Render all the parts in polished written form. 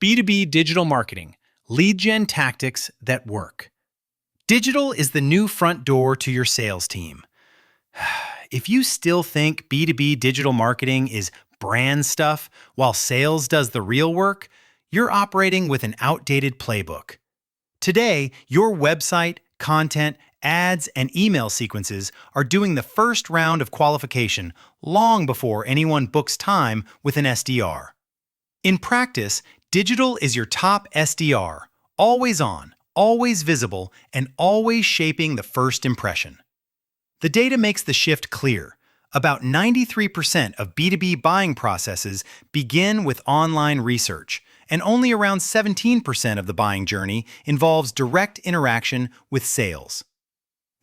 B2B digital marketing, lead gen tactics that work. Digital is the new front door to your sales team. If you still think B2B digital marketing is brand stuff while sales does the real work, you're operating with an outdated playbook. Today, your website, content, ads, and email sequences are doing the first round of qualification long before anyone books time with an SDR. In practice, digital is your top SDR, always on, always visible, and always shaping the first impression. The data makes the shift clear. About 93% of B2B buying processes begin with online research, and only around 17% of the buying journey involves direct interaction with sales.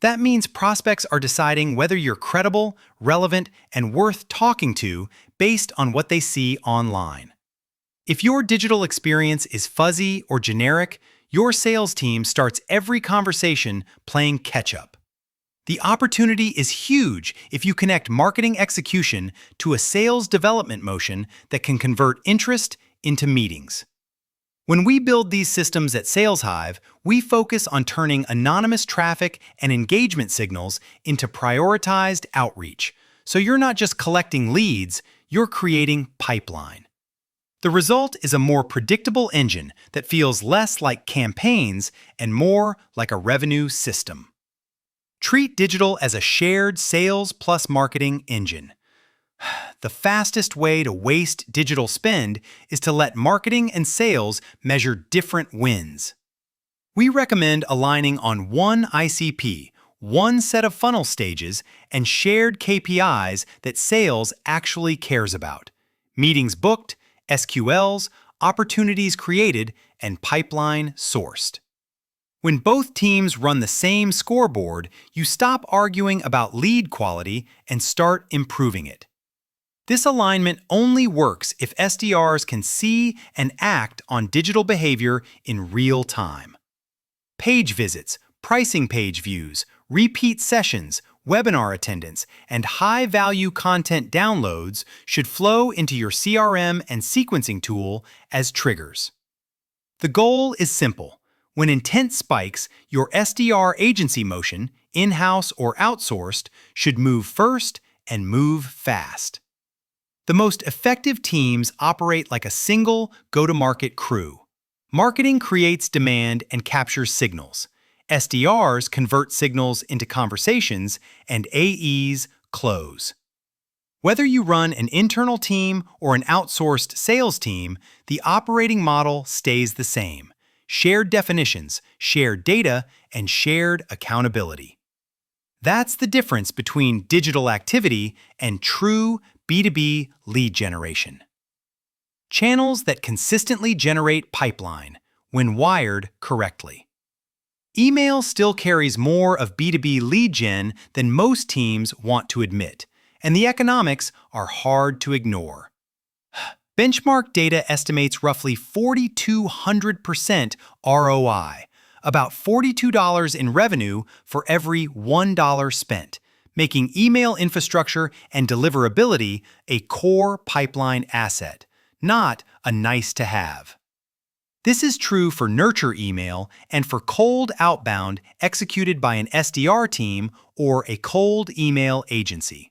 That means prospects are deciding whether you're credible, relevant, and worth talking to based on what they see online. If your digital experience is fuzzy or generic, your sales team starts every conversation playing catch-up. The opportunity is huge if you connect marketing execution to a sales development motion that can convert interest into meetings. When we build these systems at SalesHive, we focus on turning anonymous traffic and engagement signals into prioritized outreach. So you're not just collecting leads, you're creating pipeline. The result is a more predictable engine that feels less like campaigns and more like a revenue system. Treat digital as a shared sales plus marketing engine. The fastest way to waste digital spend is to let marketing and sales measure different wins. We recommend aligning on one ICP, one set of funnel stages, and shared KPIs that sales actually cares about: meetings booked, SQLs, opportunities created, and pipeline sourced. When both teams run the same scoreboard, you stop arguing about lead quality and start improving it. This alignment only works if SDRs can see and act on digital behavior in real time. Page visits, pricing page views, repeat sessions, webinar attendance, and high-value content downloads should flow into your CRM and sequencing tool as triggers. The goal is simple. When intent spikes, your SDR agency motion, in-house or outsourced, should move first and move fast. The most effective teams operate like a single go-to-market crew. Marketing creates demand and captures signals. SDRs convert signals into conversations, and AEs close. Whether you run an internal team or an outsourced sales team, the operating model stays the same: shared definitions, shared data, and shared accountability. That's the difference between digital activity and true B2B lead generation. Channels that consistently generate pipeline when wired correctly. Email still carries more of B2B lead gen than most teams want to admit, and the economics are hard to ignore. Benchmark data estimates roughly 4,200% ROI, about $42 in revenue for every $1 spent, making email infrastructure and deliverability a core pipeline asset, not a nice-to-have. This is true for nurture email and for cold outbound executed by an SDR team or a cold email agency.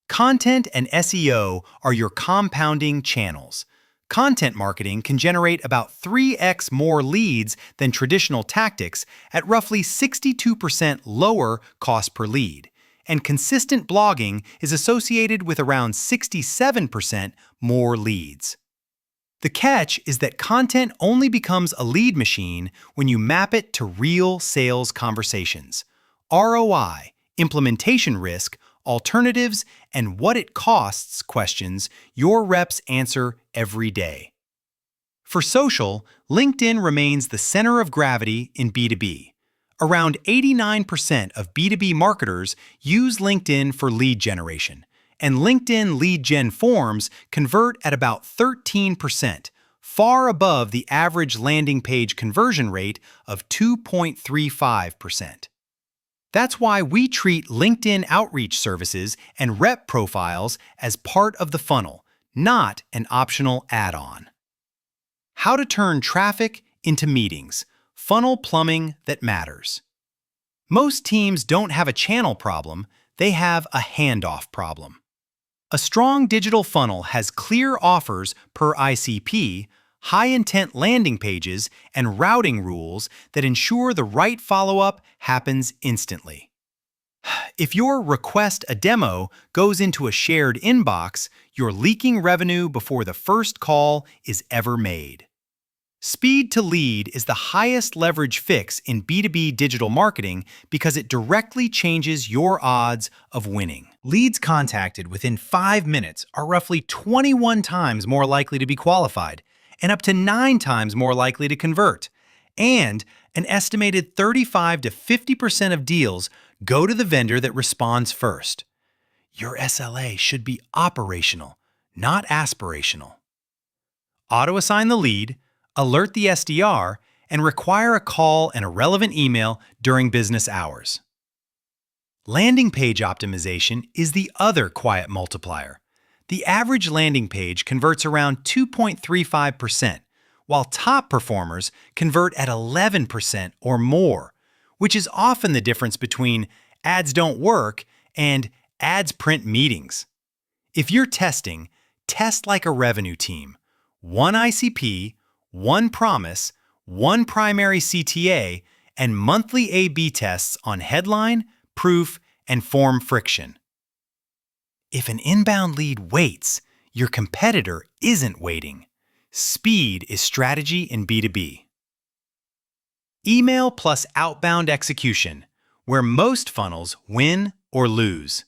Content and SEO are your compounding channels. Content marketing can generate about 3x more leads than traditional tactics at roughly 62% lower cost per lead, and consistent blogging is associated with around 67% more leads. The catch is that content only becomes a lead machine when you map it to real sales conversations. ROI, implementation risk, alternatives, and what it costs questions your reps answer every day. For social, LinkedIn remains the center of gravity in B2B. Around 89% of B2B marketers use LinkedIn for lead generation, and LinkedIn lead gen forms convert at about 13%, far above the average landing page conversion rate of 2.35%. That's why we treat LinkedIn outreach services and rep profiles as part of the funnel, not an optional add-on. how to turn traffic into meetings, funnel plumbing that matters. Most teams don't have a channel problem, they have a handoff problem. A strong digital funnel has clear offers per ICP, high-intent landing pages, and routing rules that ensure the right follow-up happens instantly. If your request a demo goes into a shared inbox, you're leaking revenue before the first call is ever made. Speed to lead is the highest leverage fix in B2B digital marketing because it directly changes your odds of winning. Leads contacted within 5 minutes are roughly 21 times more likely to be qualified and up to 9 times more likely to convert. And an estimated 35 to 50% of deals go to the vendor that responds first. Your SLA should be operational, not aspirational. Auto-assign the lead, alert the SDR, and require a call and a relevant email during business hours. Landing page optimization is the other quiet multiplier. The average landing page converts around 2.35%, while top performers convert at 11% or more, which is often the difference between ads don't work and ads print meetings. If you're testing, test like a revenue team. One ICP, one promise, one primary CTA, and monthly A/B tests on headline, proof, and form friction. If an inbound lead waits, your competitor isn't waiting. Speed is strategy in B2B. Email plus outbound execution, where most funnels win or lose.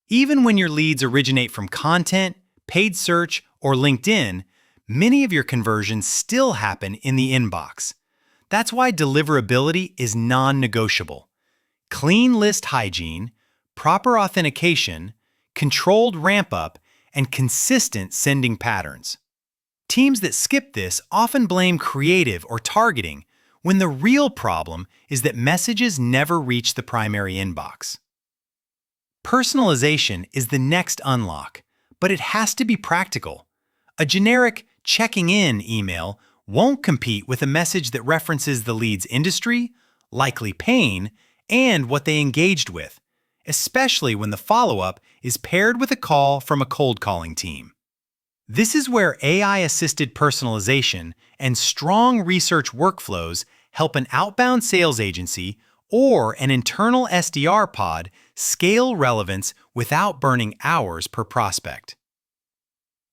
Even when your leads originate from content, paid search, or LinkedIn, many of your conversions still happen in the inbox. That's why deliverability is non-negotiable. Clean list hygiene, proper authentication, controlled ramp-up, and consistent sending patterns. Teams that skip this often blame creative or targeting, when the real problem is that messages never reach the primary inbox. Personalization is the next unlock, but it has to be practical. A generic checking in email won't compete with a message that references the lead's industry, likely pain, and what they engaged with, especially when the follow-up is paired with a call from a cold calling team. This is where AI-assisted personalization and strong research workflows help an outbound sales agency or an internal SDR pod scale relevance without burning hours per prospect.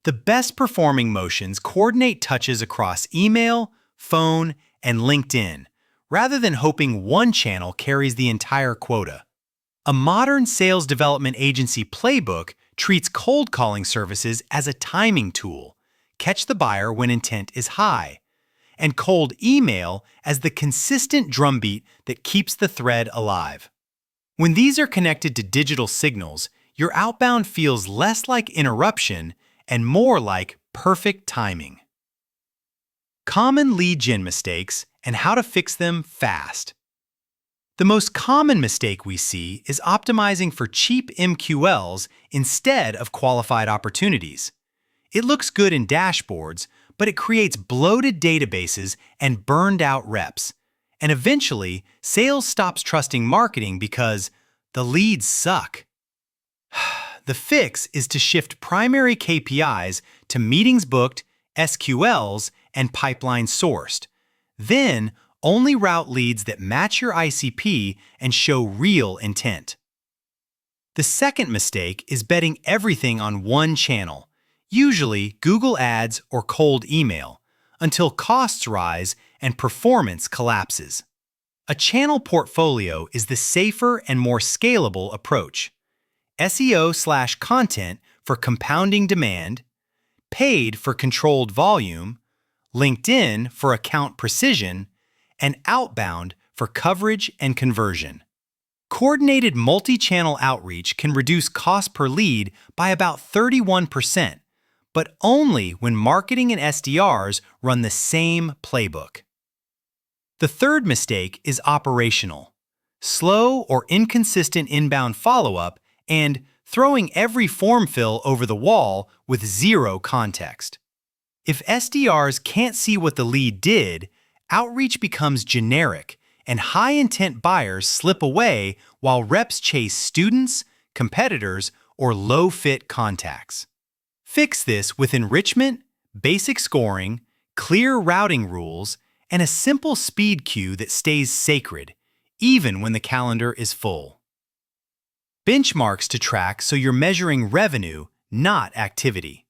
The best performing motions coordinate touches across email, phone, and LinkedIn, rather than hoping one channel carries the entire quota. A modern sales development agency playbook treats cold calling services as a timing tool, catch the buyer when intent is high, and cold email as the consistent drumbeat that keeps the thread alive. When these are connected to digital signals, your outbound feels less like interruption and more like perfect timing. Common lead gen mistakes and how to fix them fast. The most common mistake we see is optimizing for cheap MQLs instead of qualified opportunities. It looks good in dashboards, but it creates bloated databases and burned out reps. And eventually, sales stops trusting marketing because the leads suck. The fix is to shift primary KPIs to meetings booked, SQLs, and pipeline sourced. Then, only route leads that match your ICP and show real intent. The second mistake is betting everything on one channel, usually Google Ads or cold email, until costs rise and performance collapses. A channel portfolio is the safer and more scalable approach. SEO/content for compounding demand, paid for controlled volume, LinkedIn for account precision, and outbound for coverage and conversion. Coordinated multi-channel outreach can reduce cost per lead by about 31%, but only when marketing and SDRs run the same playbook. The third mistake is operational. Slow or inconsistent inbound follow-up and throwing every form fill over the wall with zero context. If SDRs can't see what the lead did, outreach becomes generic, and high-intent buyers slip away while reps chase students, competitors, or low-fit contacts. Fix this with enrichment, basic scoring, clear routing rules, and a simple speed queue that stays sacred, even when the calendar is full. Benchmarks to track so you're measuring revenue, not activity.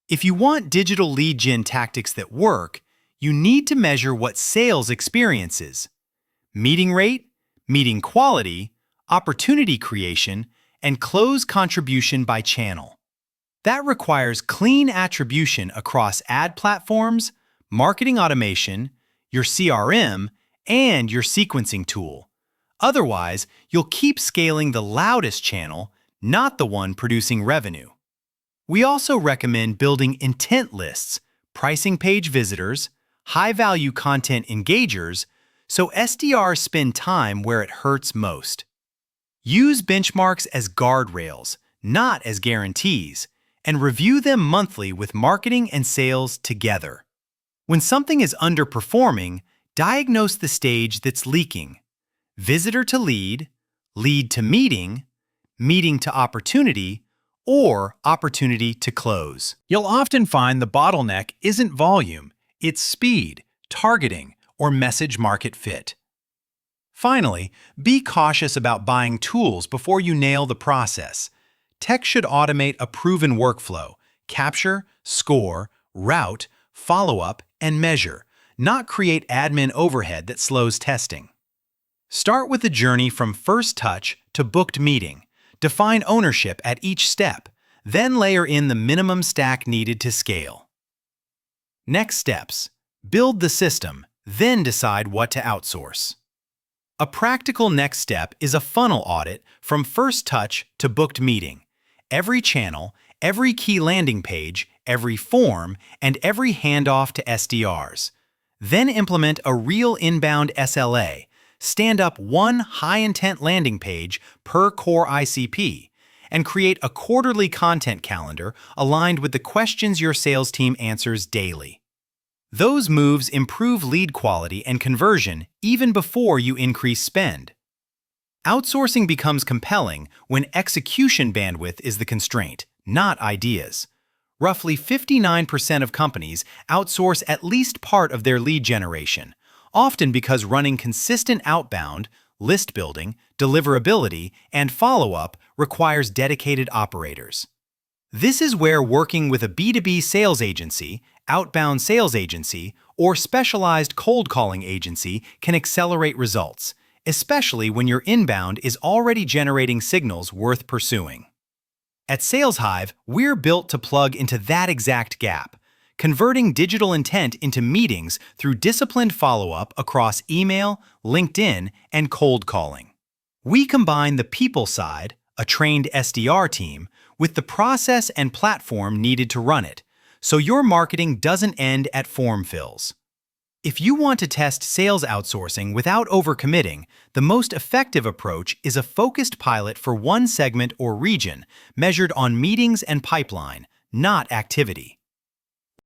If you want digital lead gen tactics that work, you need to measure what sales experience is: meeting rate, meeting quality, opportunity creation, and close contribution by channel. That requires clean attribution across ad platforms, marketing automation, your CRM, and your sequencing tool. Otherwise, you'll keep scaling the loudest channel, not the one producing revenue. We also recommend building intent lists, pricing page visitors, high-value content engagers, so SDRs spend time where it hurts most. Use benchmarks as guardrails, not as guarantees, and review them monthly with marketing and sales together. When something is underperforming, diagnose the stage that's leaking: visitor to lead, lead to meeting, meeting to opportunity, or opportunity to close. You'll often find the bottleneck isn't volume, it's speed, targeting, or message market fit. Finally, be cautious about buying tools before you nail the process. Tech should automate a proven workflow: capture, score, route, follow-up, and measure, not create admin overhead that slows testing. Start with the journey from first touch to booked meeting. Define ownership at each step, then layer in the minimum stack needed to scale. Next steps: build the system, then decide what to outsource. A practical next step is a funnel audit from first touch to booked meeting. Every channel, every key landing page, every form, and every handoff to SDRs. Then implement a real inbound SLA. Stand up one high-intent landing page per core ICP, and create a quarterly content calendar aligned with the questions your sales team answers daily. Those moves improve lead quality and conversion even before you increase spend. Outsourcing becomes compelling when execution bandwidth is the constraint, not ideas. Roughly 59% of companies outsource at least part of their lead generation, often because running consistent outbound, list building, deliverability, and follow-up requires dedicated operators. This is where working with a B2B sales agency, outbound sales agency, or specialized cold calling agency can accelerate results, especially when your inbound is already generating signals worth pursuing. At SalesHive, we're built to plug into that exact gap, converting digital intent into meetings through disciplined follow-up across email, LinkedIn, and cold calling. We combine the people side, a trained SDR team, with the process and platform needed to run it, so your marketing doesn't end at form fills. If you want to test sales outsourcing without overcommitting, the most effective approach is a focused pilot for one segment or region measured on meetings and pipeline, not activity.